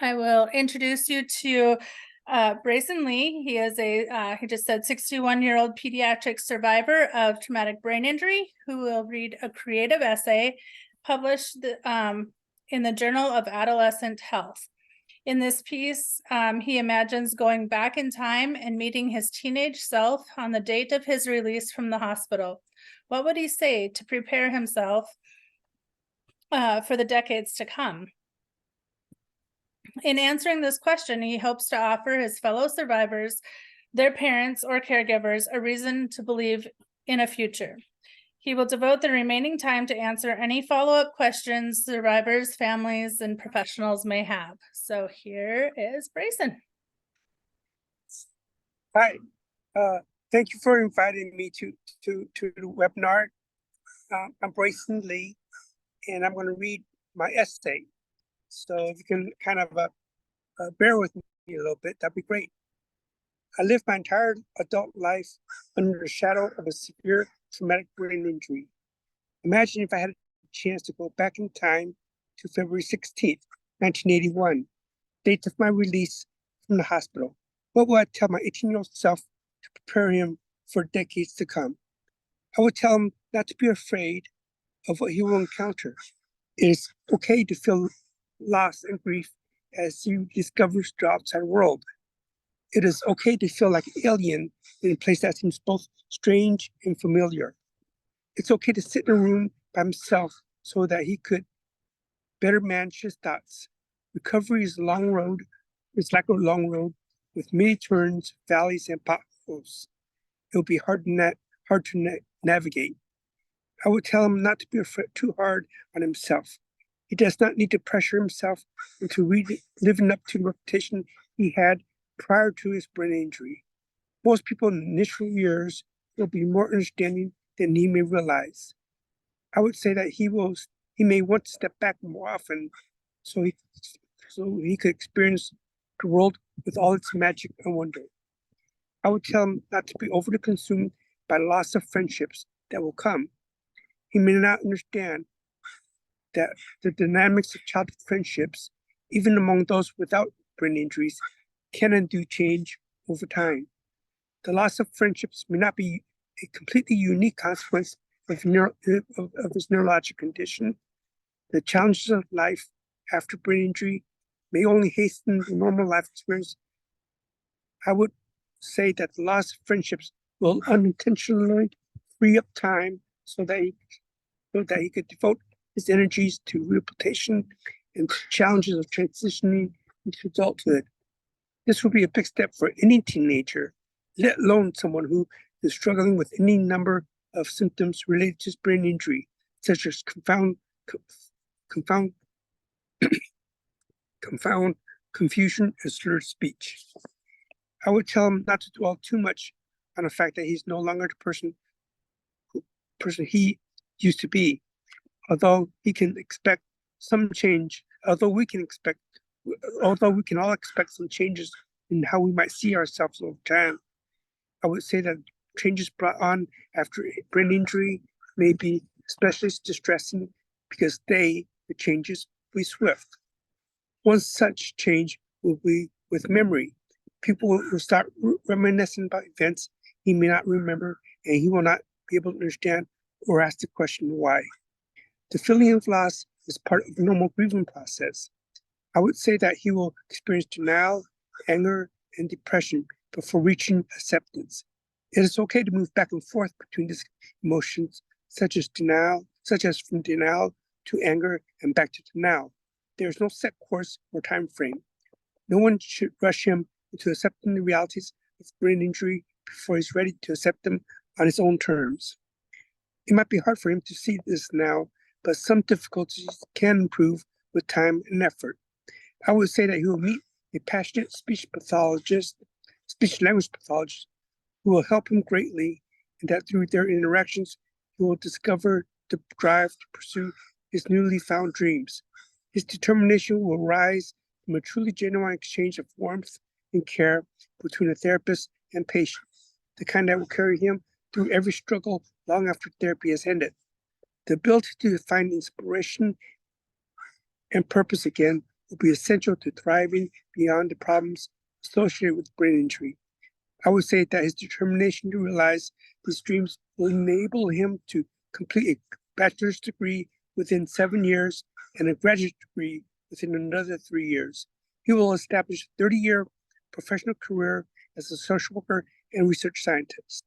I will introduce you to Brayson Lee. He is he just said 61-year-old pediatric survivor of traumatic brain injury who will read a creative essay published in the Journal of Adolescent Health. In this piece, he imagines going back in time and meeting his teenage self on the date of his release from the hospital. What would he say to prepare himself for the decades to come? In answering this question, he hopes to offer his fellow survivors, their parents or caregivers, a reason to believe in a future. He will devote the remaining time to answer any follow-up questions survivors, families, and professionals may have. So here is Brayson. Hi, thank you for inviting me to the webinar. I'm Brayson Lee, and I'm going to read my essay. So if you can kind of bear with me a little bit, that'd be great. I lived my entire adult life under the shadow of a severe traumatic brain injury. Imagine if I had a chance to go back in time to February 16th, 1981, date of my release from the hospital. What would I tell my 18-year-old self to prepare him for decades to come? I would tell him not to be afraid of what he will encounter. It is okay to feel loss and grief as he discovers the outside world. It is okay to feel like an alien in a place that seems both strange and familiar. It's okay to sit in a room by himself so that he could better manage his thoughts. Recovery is a long road. It's like a long road with many turns, valleys, and potholes. It will be hard to navigate. I would tell him not to be too hard on himself. He does not need to pressure himself into living up to the reputation he had prior to his brain injury. Most people in the initial years will be more understanding than he may realize. I would say that he may want to step back more often so he could experience the world with all its magic and wonder. I would tell him not to be overly consumed by the loss of friendships that will come. He may not understand that the dynamics of childhood friendships, even among those without brain injuries, can and do change over time. The loss of friendships may not be a completely unique consequence of his neurologic condition. The challenges of life after brain injury may only hasten the normal life experience. I would say that the loss of friendships will unintentionally free up time so that he could devote his energies to rehabilitation and challenges of transitioning into adulthood. This will be a big step for any teenager, let alone someone who is struggling with any number of symptoms related to brain injury, such as confusion, and slurred speech. I would tell him not to dwell too much on the fact that he's no longer the person he used to be. Although we can all expect some changes in how we might see ourselves over time, I would say that changes brought on after a brain injury may be especially distressing because the changes will be swift. One such change will be with memory. People will start reminiscing about events he may not remember, and he will not be able to understand or ask the question why. The feeling of loss is part of the normal grieving process. I would say that he will experience denial, anger, and depression before reaching acceptance. It is okay to move back and forth between these emotions, such as from denial to anger and back to denial. There is no set course or time frame. No one should rush him into accepting the realities of brain injury before he's ready to accept them on his own terms. It might be hard for him to see this now, but some difficulties can improve with time and effort. I would say that he will meet a passionate speech language pathologist, who will help him greatly, and that through their interactions, he will discover the drive to pursue his newly found dreams. His determination will rise from a truly genuine exchange of warmth and care between a therapist and patient, the kind that will carry him through every struggle long after therapy has ended. The ability to find inspiration and purpose again will be essential to thriving beyond the problems associated with brain injury. I would say that his determination to realize these dreams will enable him to complete a bachelor's degree within 7 years and a graduate degree within another 3 years. He will establish a 30-year professional career as a social worker and research scientist.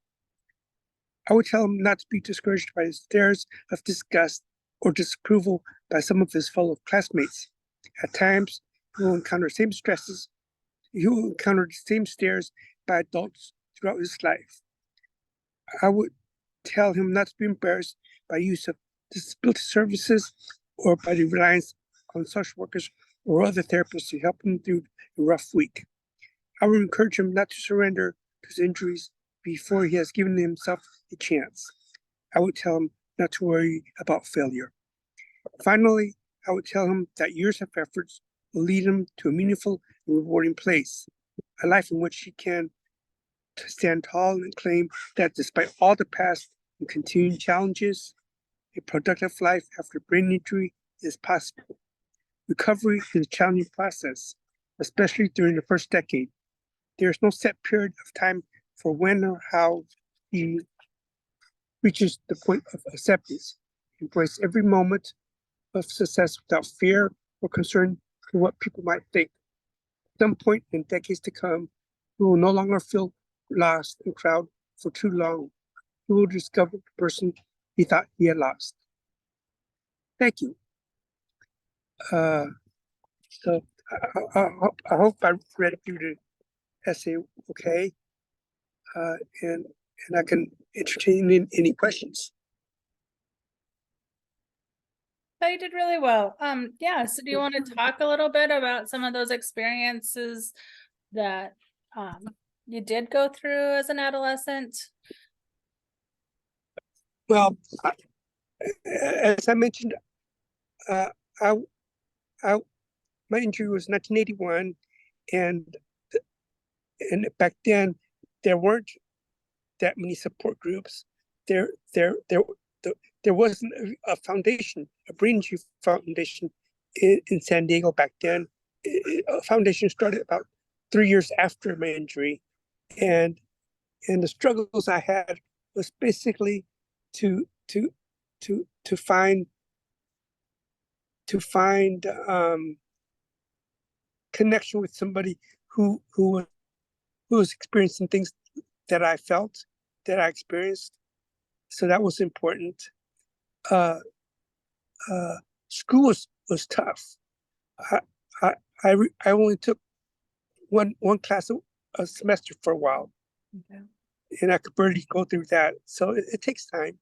I would tell him not to be discouraged by the stares of disgust or disapproval by some of his fellow classmates. At times, he will encounter the same stresses. He will encounter the same stares by adults throughout his life. I would tell him not to be embarrassed by use of disability services or by the reliance on social workers or other therapists to help him through a rough week. I would encourage him not to surrender to his injuries before he has given himself a chance. I would tell him not to worry about failure. Finally, I would tell him that years of efforts will lead him to a meaningful and rewarding place, a life in which he can stand tall and claim that despite all the past and continuing challenges, a productive life after brain injury is possible. Recovery is a challenging process, especially during the first decade. There is no set period of time for when or how he reaches the point of acceptance. Embrace every moment of success without fear or concern for what people might think. At some point in decades to come, he will no longer feel lost in crowd for too long. He will discover the person he thought he had lost. Thank you. So I hope I read through the essay okay, and I can entertain any questions. Oh, you did really well. Yeah, so do you want to talk a little bit about some of those experiences that you did go through as an adolescent? Well, as I mentioned, I my injury was 1981, and back then there weren't that many support groups. There wasn't a foundation, a brain injury foundation in San Diego back then. A foundation started about 3 years after my injury, and the struggles I had was basically to find connection with somebody who was experiencing things that I felt, that I experienced. So that was important. School was tough. I only took one class a semester for a while, okay, and I could barely go through that. So it takes time.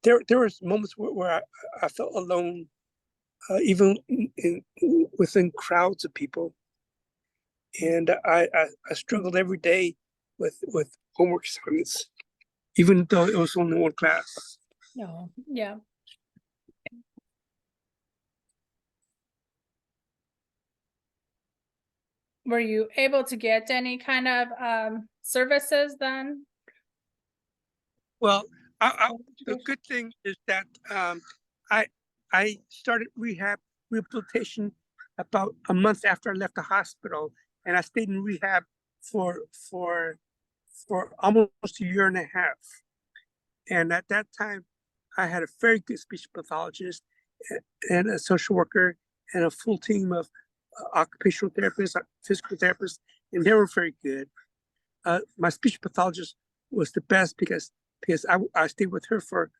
There was moments where I felt alone, even within crowds of people, and I struggled every day with homework assignments, even though it was only one class. No, yeah. Were you able to get any kind of services then? Well, the good thing is that I started rehabilitation about a month after I left the hospital, and I stayed in rehab for almost a year and a half. And at that time, I had a very good speech pathologist and a social worker and a full team of occupational therapists, physical therapists, and they were very good. My speech pathologist was the best because I stayed with her for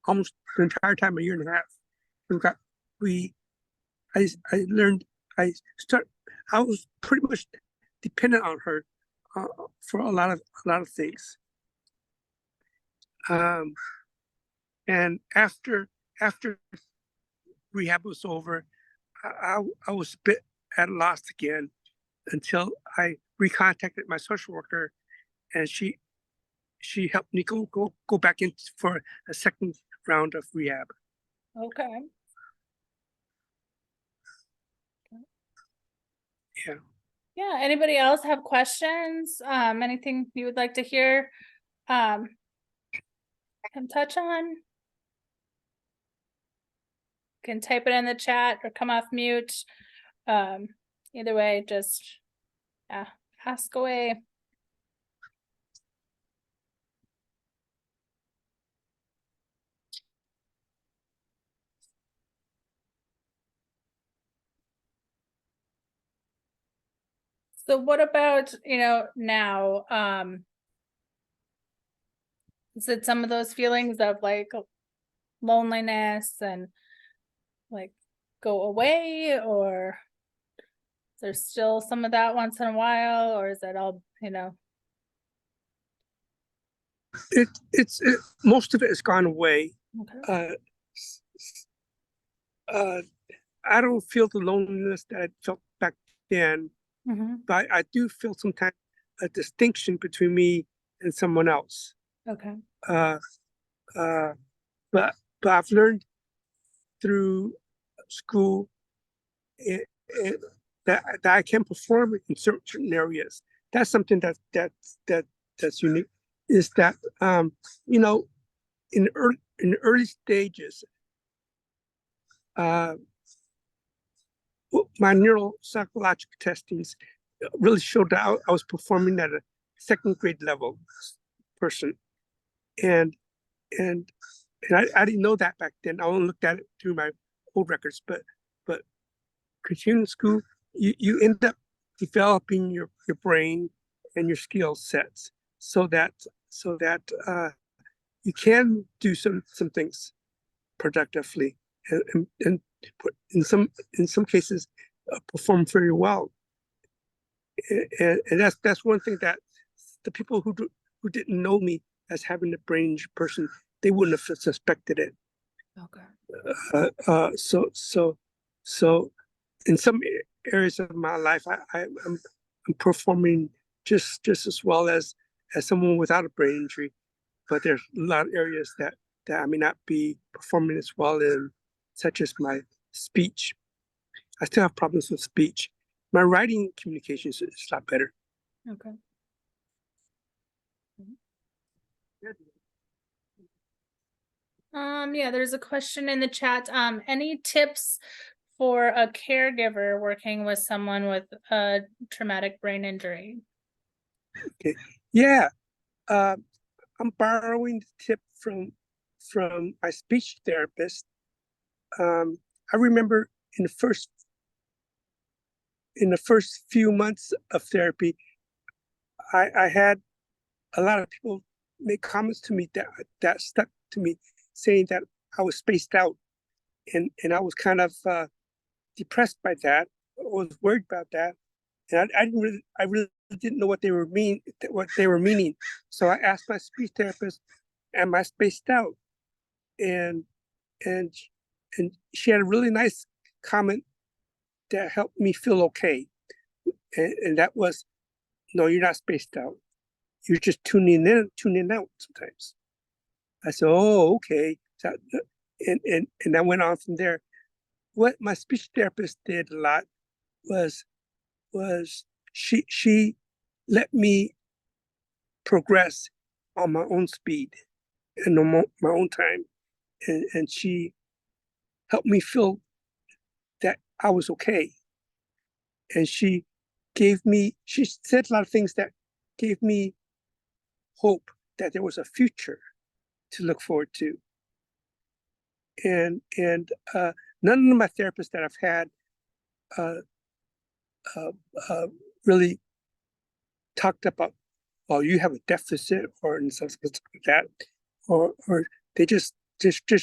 almost the entire time, a year and a half. I was pretty much dependent on her for a lot of things. And after rehab was over, I was a bit at a loss again until I recontacted my social worker, and she helped me go back in for a second round of rehab. Okay. Yeah. Yeah. Anybody else have questions? Anything you would like to hear him touch on? can type it in the chat or come off mute. Either way, just ask away. So what about, now, is it some of those feelings of like loneliness and like go away, or there's still some of that once in a while, or is it all, Most of it has gone away. okay. I don't feel the loneliness that I felt back then, Mhm. but I do feel sometimes a distinction between me and someone else. Okay. Uh, uh, but I've learned through school that I can perform in certain areas. That's something that's unique. Is that in early stages, my neuropsychological testings really showed that I was performing at a second grade level person, and I didn't know that back then. I only looked at it through my old records, but continuing school, you end up developing your brain and your skill sets so that you can do some things productively and in some cases perform very well. And that's one thing that the people who didn't know me as having a brain injury person, they wouldn't have suspected it. Okay. So in some areas of my life, I'm performing just as well as someone without a brain injury, but there's a lot of areas that I may not be performing as well in, such as my speech. I still have problems with speech. My writing communications is a lot better. Okay. Yeah, there's a question in the chat. Any tips for a caregiver working with someone with a traumatic brain injury? Okay. Yeah. I'm borrowing the tip from my speech therapist. I remember in the first few months of therapy, I had a lot of people make comments to me that stuck to me, saying that I was spaced out, and I was kind of depressed by that. I was worried about that, and I really didn't know what they were meaning. So I asked my speech therapist, "Am I spaced out?" And and and she had a really nice comment that helped me feel okay, and that was, "No, you're not spaced out. You're just tuning out sometimes." I said, "Oh, okay." So, and I went on from there. What my speech therapist did a lot was she let me progress on my own speed and on my own time, and she helped me feel that I was okay. And she said a lot of things that gave me hope that there was a future to look forward to. And none of my therapists that I've had really talked about, well, you have a deficit or something like that, or they just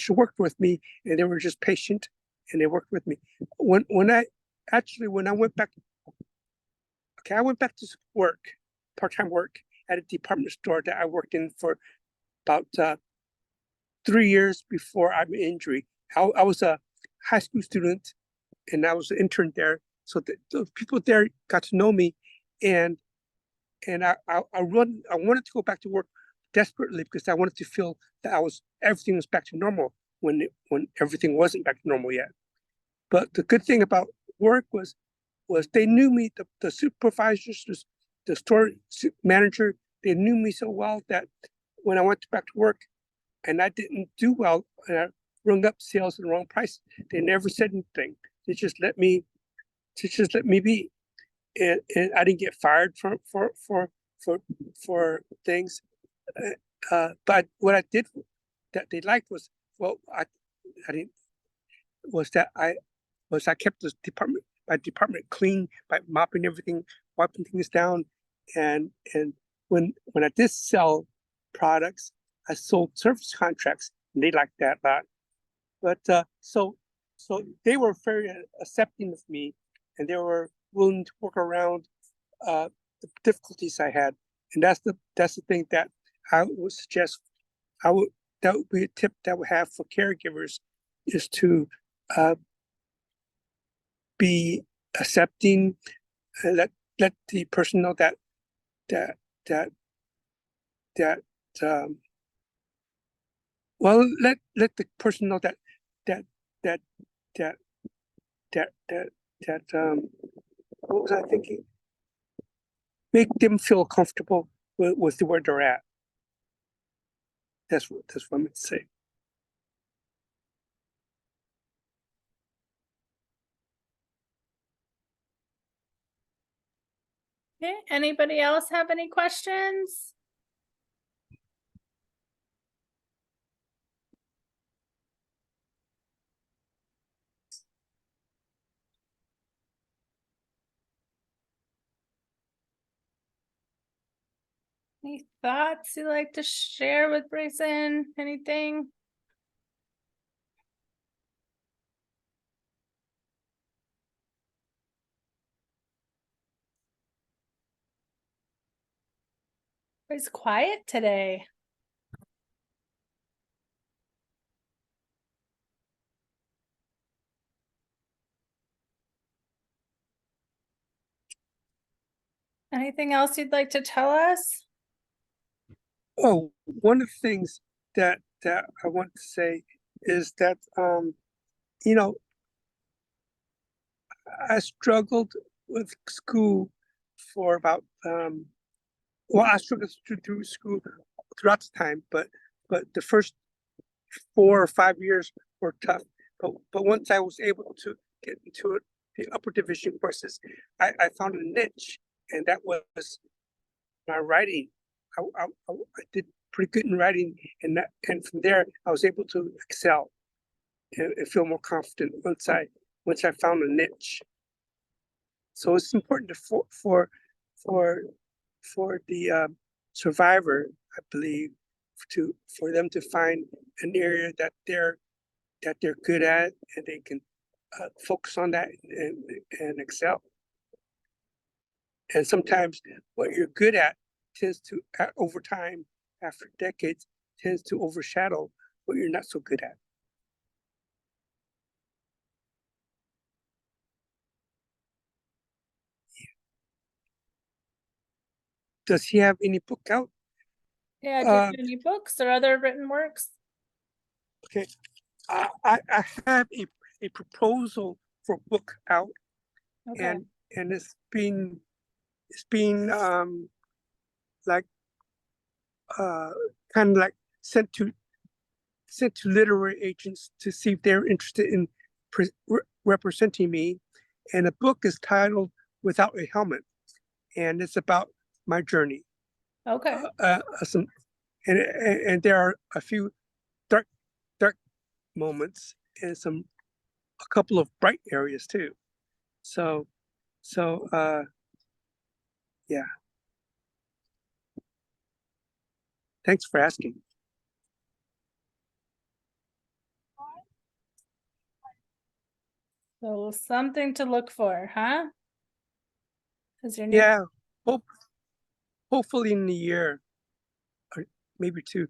worked with me, and they were just patient, and they worked with me. When I went back, I went back to work, part-time work at a department store that I worked in for about 3 years before my injury. I was a high school student, and I was an intern there. So the people there got to know me, and I wanted to go back to work desperately because I wanted to feel that everything was back to normal when everything wasn't back to normal yet. But the good thing about work was they knew me, the supervisors, the store manager, they knew me so well that when I went back to work and I didn't do well, rung up sales at the wrong price. They never said anything. They just let me be. And I didn't get fired for things. But what I did that they liked was, well, I didn't, was that I kept my department clean by mopping everything, wiping things down, and when I did sell products, I sold service contracts, and they liked that a lot. But so they were very accepting of me, and they were willing to work around the difficulties I had, and that's the thing that I would suggest. That would be a tip that I would have for caregivers, is to be accepting, let the person know that well, let the person know that what was I thinking? Make them feel comfortable with where they're at. That's what I meant to say. Okay, anybody else have any questions? Any thoughts you'd like to share with Brayson? Anything? It's quiet today. Anything else you'd like to tell us? Oh, one of the things that I want to say is that you know, I struggled with school for about well, I struggled through school throughout the time, but the first 4 or 5 years were tough. But once I was able to get into the upper division courses, I found a niche, and that was my writing. I did pretty good in writing, and from there I was able to excel and feel more confident once I found a niche. So it's important for the survivor, I believe, for them to find an area that they're good at, and they can focus on that and excel. And sometimes what you're good at tends to, over time, after decades, tends to overshadow what you're not so good at. Does he have any book out? Yeah, do you have any books or other written works? Okay, I have a proposal for a book out, Okay. and it's being like kind of like sent to literary agents to see if they're interested in representing me. And the book is titled "Without a Helmet," and it's about my journey. Okay. And there are a few dark moments, and a couple of bright areas too. So yeah. Thanks for asking. So something to look for, huh? Yeah. Hopefully in a year, or maybe two.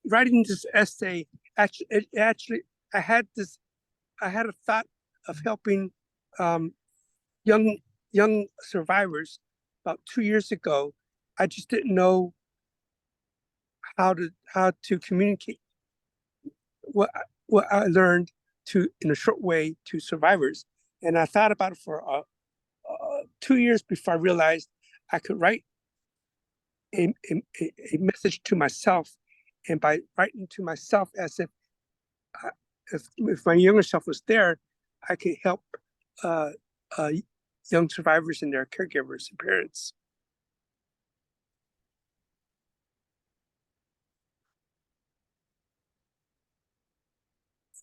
Writing this essay, actually, I had a thought of helping young survivors about 2 years ago. I just didn't know how to communicate what I learned in a short way to survivors. And I thought about it for 2 years before I realized I could write a message to myself, and by writing to myself as if if my younger self was there, I could help uh, uh, young survivors and their caregivers and parents.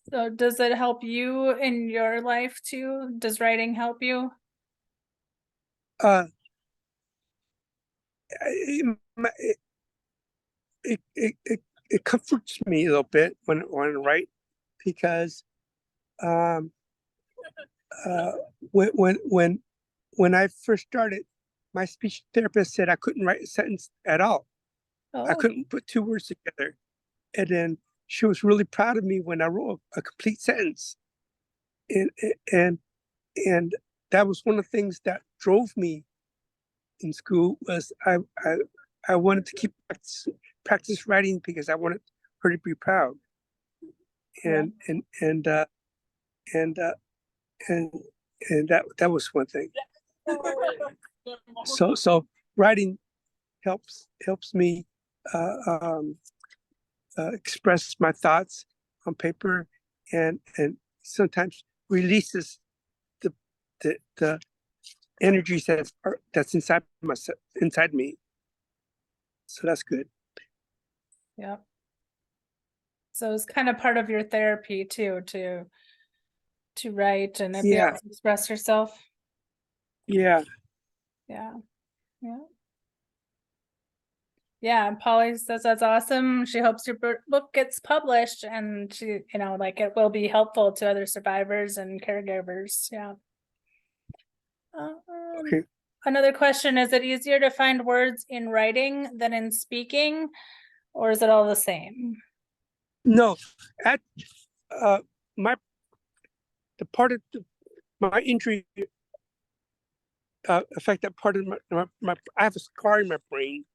So does it help you in your life too? Does writing help you? Uh, it, it comforts me a little bit when I write, because um, uh, when I first started, my speech therapist said I couldn't write a sentence at all. I Oh, couldn't put two words together. And then she was really proud of me when I wrote a complete sentence. And and and that was one of the things that drove me in school. Was I wanted to keep practice writing because I wanted her to be proud. And and and uh, and uh, and and that was one thing. So writing helps me uh, um, express my thoughts on paper, and sometimes releases the the energies that's inside me. So that's good. yeah. So it's kind of part of your therapy too, to write and be able Yeah, to express yourself. yeah, Yeah, yeah. Yeah, and Polly says that's awesome. She hopes your book gets published, and she, you know, like it will be helpful to other survivors and caregivers. Yeah. Um, okay. Another question, is it easier to find words in writing than in speaking, or is it all the same? No, at uh, my the part of my injury affected part of my I have a scar in my brain,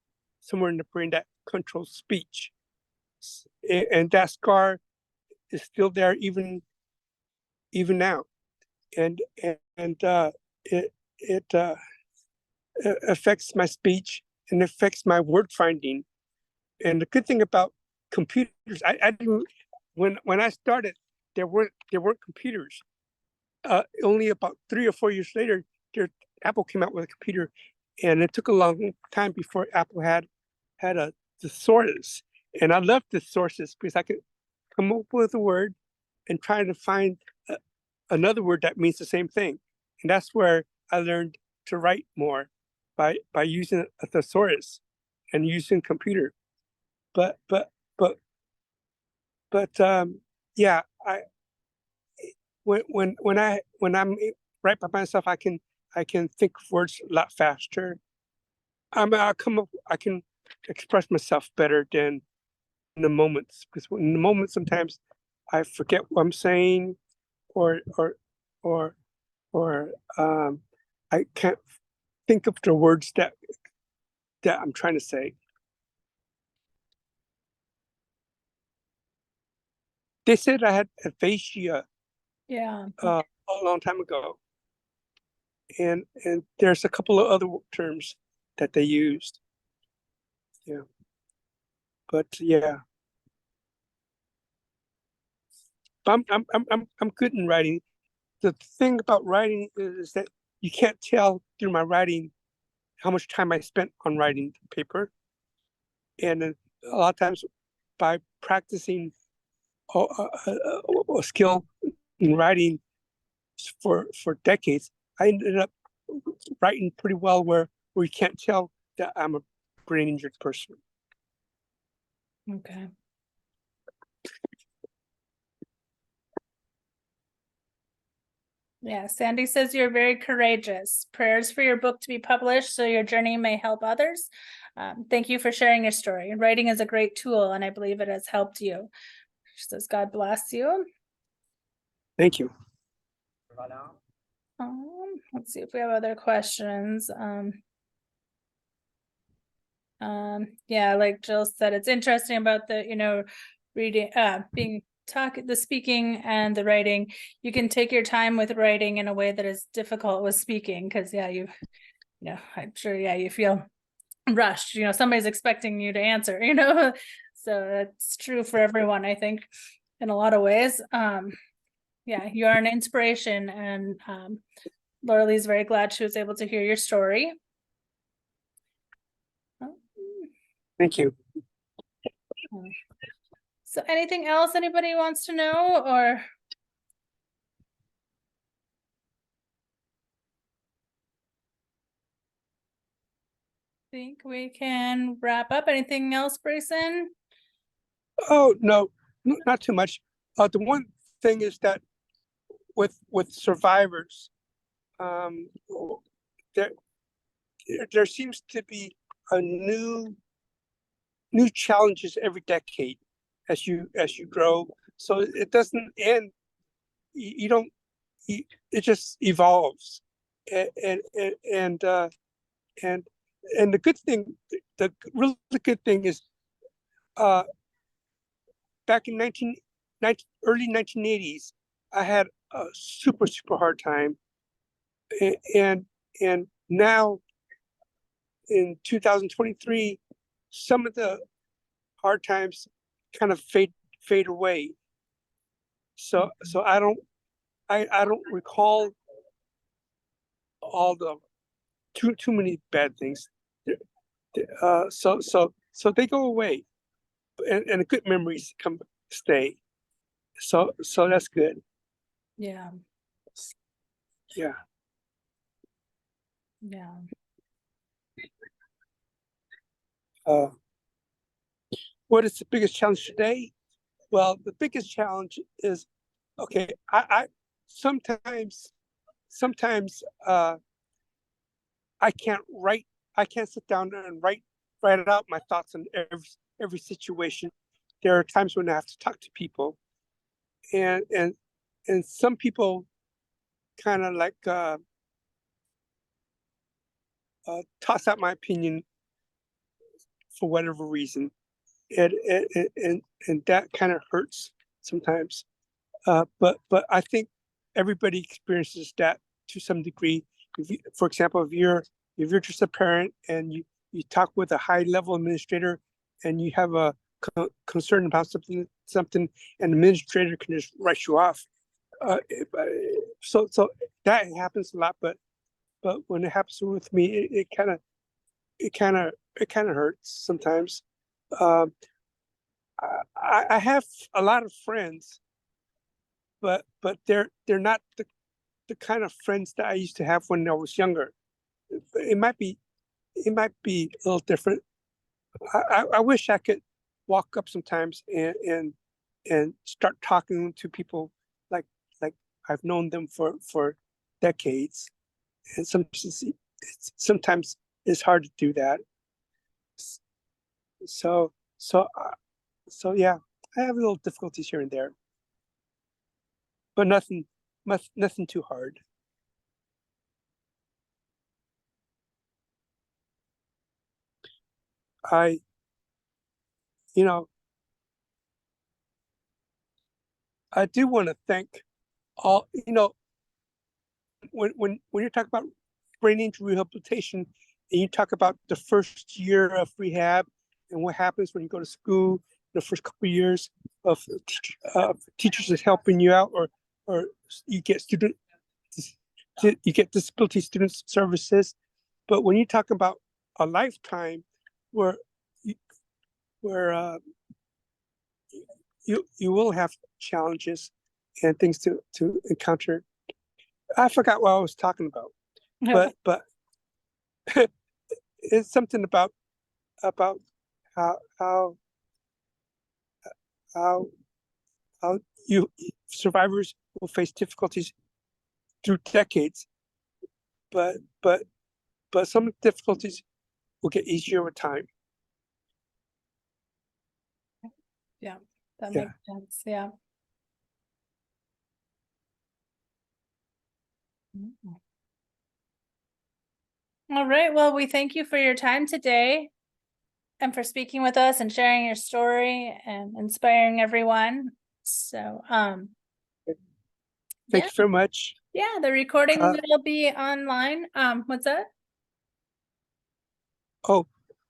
somewhere in the brain, that controls speech, and that scar is still there even now, and it it affects my speech and affects my word finding. And the good thing about computers, I didn't, when I started, there weren't computers. Only about 3 or 4 years later, there, Apple came out with a computer, and it took a long time before Apple had a thesaurus. And I loved the sources because I could come up with a word and try to find another word that means the same thing. And that's where I learned to write more, by using a thesaurus and using computer. But but but but yeah, I when I'm right by myself, I can think of words a lot faster. I can express myself better than in the moments, because in the moment sometimes I forget what I'm saying, or or or or I can't think of the words that I'm trying to say. They said I had aphasia Yeah. a long time ago, and there's a couple of other terms that they used. Yeah, but yeah, I'm good in writing. The thing about writing is that you can't tell through my writing how much time I spent on writing paper, and then a lot of times by practicing a skill in writing for decades, I ended up writing pretty well, where you can't tell that I'm a brain injured person. Okay. Yeah, Sandy says you're very courageous. Prayers for your book to be published so your journey may help others. Thank you for sharing your story. Writing is a great tool, and I believe it has helped you. She says, God bless you. Thank you. Let's see if we have other questions. Yeah, like Jill said, it's interesting about the, you know, reading, the speaking and the writing. You can take your time with writing in a way that is difficult with speaking, because yeah, you know, I'm sure, yeah, you feel rushed, you know, somebody's expecting you to answer, you know. So that's true for everyone, I think. in a lot of ways. Yeah, you are an inspiration, and Laura Lee's very glad she was able to hear your story. Thank you. So anything else anybody wants to know, or? Think we can wrap up. Anything else, Brayson? Oh, no, not too much. The one thing is that with survivors, there seems to be a new challenges every decade as you grow. So it doesn't end. You don't. It just evolves, and the good thing, the really good thing is, back in early 1980s, I had a super hard time, and now in 2023, some of the hard times kind of fade away. So I don't recall all the too many bad things. So they go away, and the good memories stay. So that's good. Yeah. Yeah. Yeah. What is the biggest challenge today? Well, the biggest challenge is, okay, I sometimes I can't sit down and write out my thoughts on every situation. There are times when I have to talk to people, and some people kind of like toss out my opinion for whatever reason, and that kind of hurts sometimes. But I think everybody experiences that to some degree. For example, if you're just a parent and you talk with a high level administrator and you have a concern about something, and the administrator can just write you off. So that happens a lot, but when it happens with me, it kind of hurts sometimes. I have a lot of friends, but they're not the kind of friends that I used to have when I was younger. It might be a little different. I wish I could walk up sometimes and start talking to people like I've known them for decades, and sometimes it's hard to do that. So yeah, I have little difficulties here and there, but nothing too hard. I I do want to thank all, when you're talking about brain injury rehabilitation, and you talk about the first year of rehab and what happens when you go to school, the first couple of years of teachers is helping you out, or you get disability student services. But when you talk about a lifetime where you will have challenges and things to encounter. I forgot what I was talking about, but it's something about how you survivors will face difficulties through decades, but some difficulties will get easier with time. Yeah, that makes sense. Yeah. All right. Well, we thank you for your time today and for speaking with us and sharing your story and inspiring everyone. So, Thank you very much. Yeah, the recording will be online. What's that? Oh,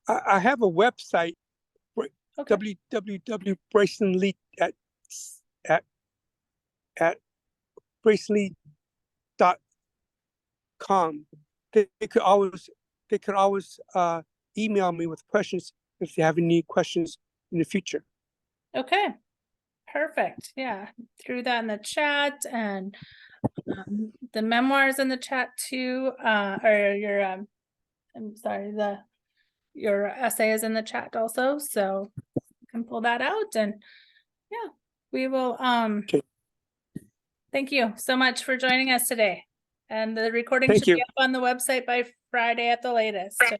I have a website, okay. www.braysonlee at bracely.com. They could always email me with questions if they have any questions in the future. Okay, perfect. Yeah, threw that in the chat, and the memoirs in the chat too, or your I'm sorry, your essay is in the chat also, so you can pull that out, and yeah, we will Okay. thank you so much for joining us today. And the recording Thank should you. be up on the website by Friday at the latest. Okay.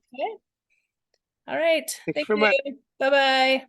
All right. Thank you Thank very much. you. Bye-bye.